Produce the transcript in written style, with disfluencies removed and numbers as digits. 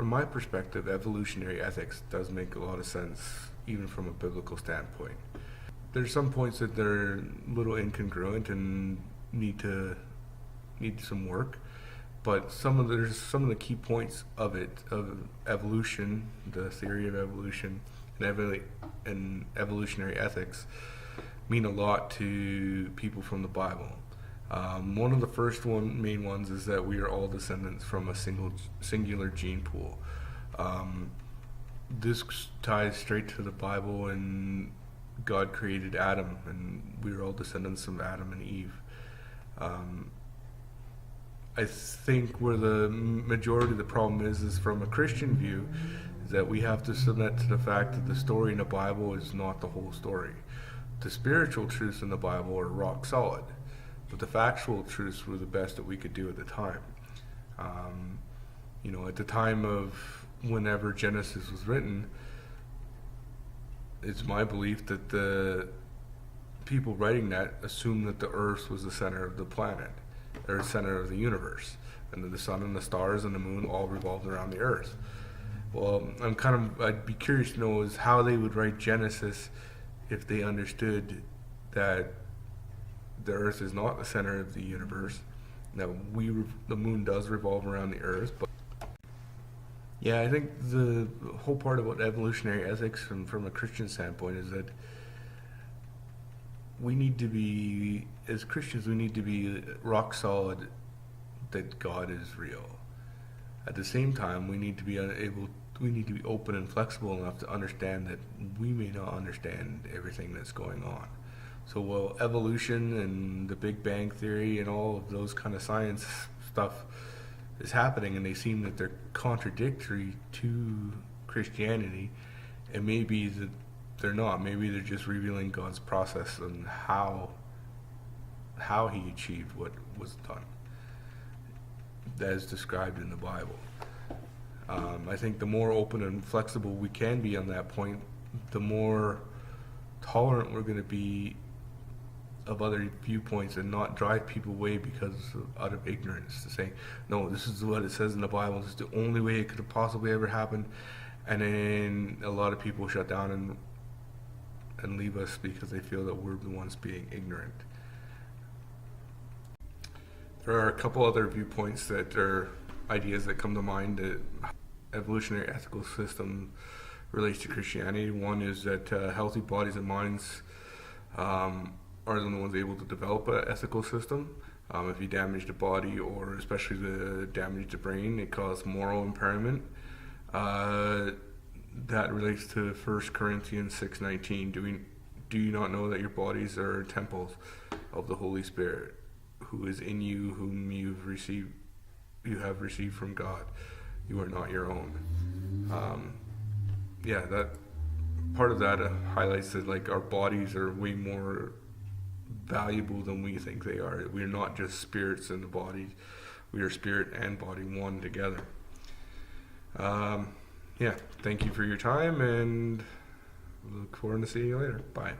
from my perspective, evolutionary ethics does make a lot of sense, even from a biblical standpoint. There's some points that they're a little incongruent and need some work, but there's some of the key points of evolution, the theory of evolution, and evolutionary ethics mean a lot to people from the Bible. One of the main ones is that we are all descendants from a singular gene pool. This ties straight to the Bible, and God created Adam, and we are all descendants of Adam and Eve. I think where the majority of the problem is from a Christian view, is that we have to submit to the fact that the story in the Bible is not the whole story. The spiritual truths in the Bible are rock solid, but the factual truths were the best that we could do at the time. At the time of whenever Genesis was written, it's my belief that the people writing that assumed that the Earth was the center of the planet, or center of the universe, and that the sun and the stars and the moon all revolved around the Earth. Well, I'd be curious to know is how they would write Genesis if they understood that the Earth is not the center of the universe. Now, the moon does revolve around the Earth, but yeah, I think the whole part about evolutionary ethics from a Christian standpoint is that as Christians, we need to be rock solid that God is real. At the same time, we need to be open and flexible enough to understand that we may not understand everything that's going on. So while evolution and the Big Bang Theory and all of those kind of science stuff is happening, and they seem that they're contradictory to Christianity, it may be that they're not. Maybe they're just revealing God's process and how he achieved what was done, as described in the Bible. I think the more open and flexible we can be on that point, the more tolerant we're going to be of other viewpoints and not drive people away out of ignorance, to say, no, this is what it says in the Bible, this is the only way it could have possibly ever happened. And then a lot of people shut down and leave us because they feel that we're the ones being ignorant. There are a couple other viewpoints that are ideas that come to mind that evolutionary ethical system relates to Christianity. One is that healthy bodies and minds are the ones able to develop an ethical system. If you damage the body, or especially damage the brain, it causes moral impairment. That relates to 1 Corinthians 6:19. Do you not know that your bodies are temples of the Holy Spirit, who is in you, whom you have received from God? You are not your own. That part of that highlights that our bodies are way more valuable than we think they are. We are not just spirits in the body. We are spirit and body one together. Thank you for your time, and look forward to seeing you later. Bye.